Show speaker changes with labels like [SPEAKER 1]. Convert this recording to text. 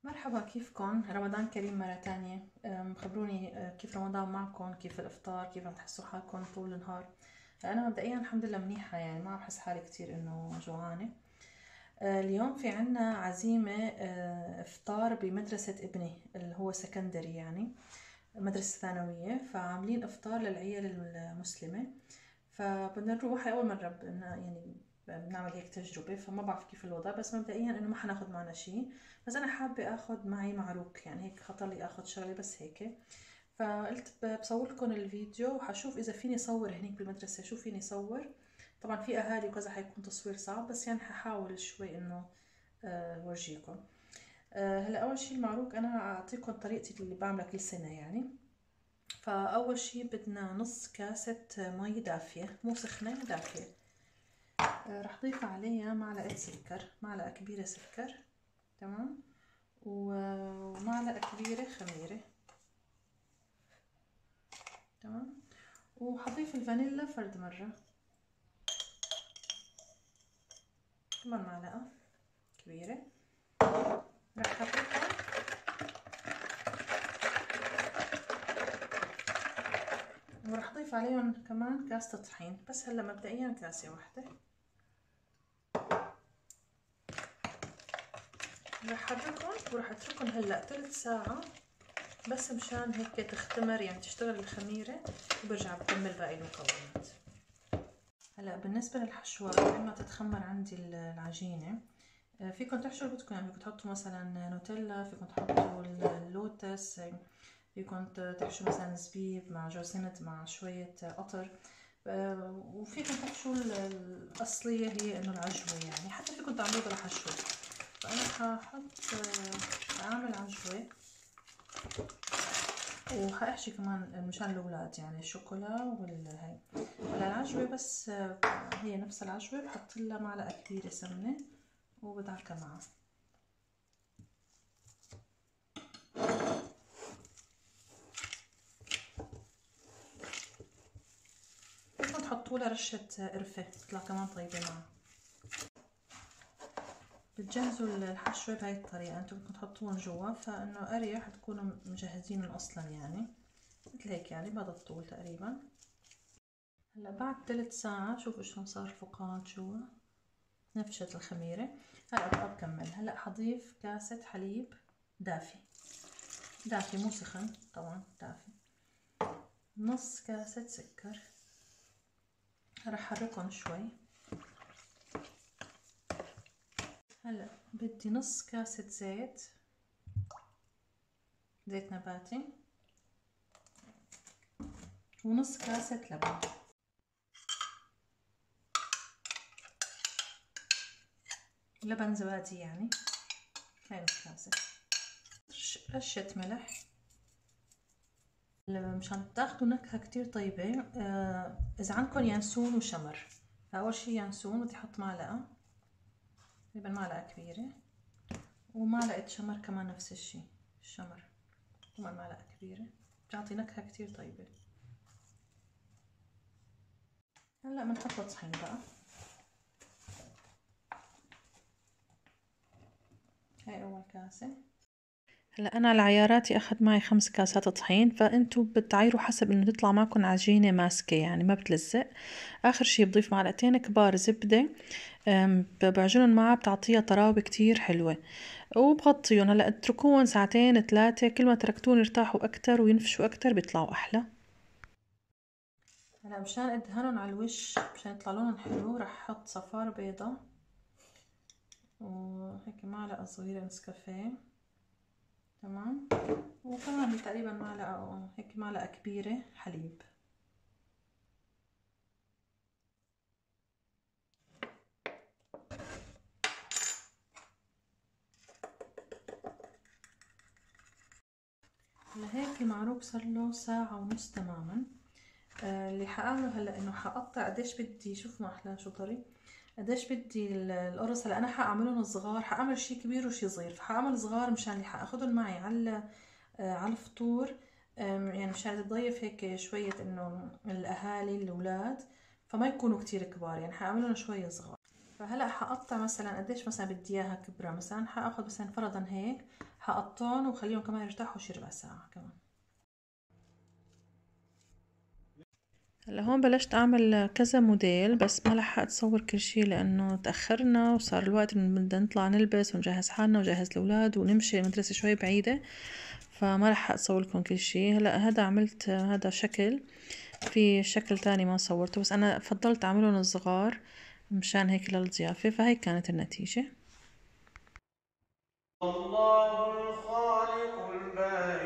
[SPEAKER 1] مرحبا، كيفكن؟ رمضان كريم مرة تانية. خبروني كيف رمضان معكم، كيف الإفطار، كيف عم تحسوا حالكم طول النهار؟ أنا مبدئيا الحمد لله منيحة، يعني ما عم بحس حالي كتير إنه جوعانة. اليوم في عنا عزيمة إفطار بمدرسة ابني اللي هو سكندري، يعني مدرسة ثانوية، فعاملين إفطار للعيال المسلمة. فبدنا نروح، هاي أول مرة يعني بنعمل هيك تجربة، فما بعرف كيف الوضع، بس مبدئيا إنه ما حناخد معنا شي. بس أنا حابة أخد معي معروك، يعني هيك خطر لي أخد شغلة بس هيك. فقلت بصور لكم الفيديو وحشوف إذا فيني صور هنيك بالمدرسة، شو فيني صور. طبعا في أهالي وكذا، حيكون تصوير صعب، بس يعني ححاول شوي إنه ورجيكم. هلا أول شي المعروك أنا أعطيكم طريقتي اللي بعملها كل سنة يعني. فأول شي بدنا نص كاسة مي دافية، مو سخنة، دافية. رح ضيف عليها معلقة سكر، معلقة كبيرة سكر، تمام، ومعلقة كبيرة خميرة، تمام. وحضيف الفانيلا فرد مرة، كمان معلقة كبيرة. رح حطيتها ورح ضيف عليهم كمان كاسة طحين، بس هلا مبدئيا كاسة واحدة. رح حركهم ورح اتركهم هلا 3 ساعة، بس مشان هيك تختمر، يعني تشتغل الخميرة، وبرجع بكمل باقي المكونات. هلا بالنسبة للحشوات، لما تتخمر عندي العجينة، فيكم تحشوا اللي بدكم، يعني فيكم تحطوا مثلا نوتيلا، فيكم تحطوا اللوتس، فيكم تحشوا مثلا زبيب مع جوز هند مع شوية قطر. وفيكم تحشوا الأصلية هي إنه العجوة، يعني حتى فيكم تعملوا بلا حشوة. فأنا هحط أعمل عجوة، وحأحشي كمان مشان الأولاد يعني الشوكولا والهاي. هلا العجوة بس هي نفس العجوة، بحط لها معلقة كبيرة سمنة وبدعكها معها. فيكم تحطوا لها رشة قرفة، بتطلع كمان طيبة معها. بتجهزوا الحشوة بهاي الطريقة، انتوا بدكم تحطوهم جوا، فانه اريح تكونوا مجهزينهم اصلا، يعني مثل هيك، يعني بهذا الطول تقريبا. هلا بعد 3 ساعات شوفوا شلون صار الفقاعات جوا، نفشت الخميرة. هلا بقى بكمل. هلا حضيف كاسة حليب دافي، دافي مو سخن طبعا، دافي. نص كاسة سكر. رح حركهم شوي. هلا بدي نص كاسة زيت نباتي، ونص كاسة لبن. لبن زبادي يعني، هاي نص كاسة. رشة ملح مشان تاخدوا نكهة كتير طيبة. إذا عندكم ينسون وشمر، فأول شي ينسون بدي أحط معلقة، تقريبا معلقة كبيرة، ومعلقة شمر كمان نفس الشي، الشمر كمان معلقة كبيرة، بتعطي نكهة كتير طيبة. هلا بنحط الطحين بقى. هاي أول كاسة. هلا أنا على عياراتي أخذ معي 5 كاسات طحين، فأنتوا بتعايروا حسب إنه تطلع معكم عجينة ماسكة، يعني ما بتلزق. آخر شي بضيف معلقتين كبار زبدة، بعجنهم معها، بتعطيها طراوة كتير حلوة. وبغطيهم. هلا اتركوهم 2 3، كل ما تركتون يرتاحوا أكتر وينفشوا أكتر بيطلعوا أحلى. هلا مشان ادهنهم على الوش، مشان يطلع لونهم حلو، رح احط صفار بيضة، وهيك معلقة صغيرة نسكافيه، تمام. وكمان تقريبا معلقة، هيك معلقة كبيرة حليب. لهيك المعروك صار له 1 ساعة ونص تماما. اللي حاعمله هلا انه حقطع قديش بدي، شوف ما احلى شو طري، قديش بدي القرص. هلا انا حاعملهم صغار، حاعمل شي كبير وشي صغير، فحاعمل صغار مشان اللي حاخدهم معي على الفطور. يعني مشان تضيف هيك شوية انه الاهالي الاولاد، فما يكونوا كتير كبار، يعني حاعملهم شوية صغار. فهلا حقطع مثلا قديش مثلا بدي اياها كبرة، مثلا حاخد مثلا فرضا هيك حقطعهم وخليهم كمان يرتاحوا شي ربع ساعة كمان. هلا هون بلشت اعمل كذا موديل بس ما لحقت اصور كل شي لانه تأخرنا وصار الوقت إنه بدنا نطلع نلبس ونجهز حالنا ونجهز الاولاد ونمشي، المدرسة شوي بعيدة فما لحقت اصور لكم كل شي. هلا هذا عملت هذا شكل، في شكل تاني ما صورته بس انا فضلت اعملهم صغار مشان هيك للضيافة، فهيك كانت النتيجة.
[SPEAKER 2] الله الخالق البارئ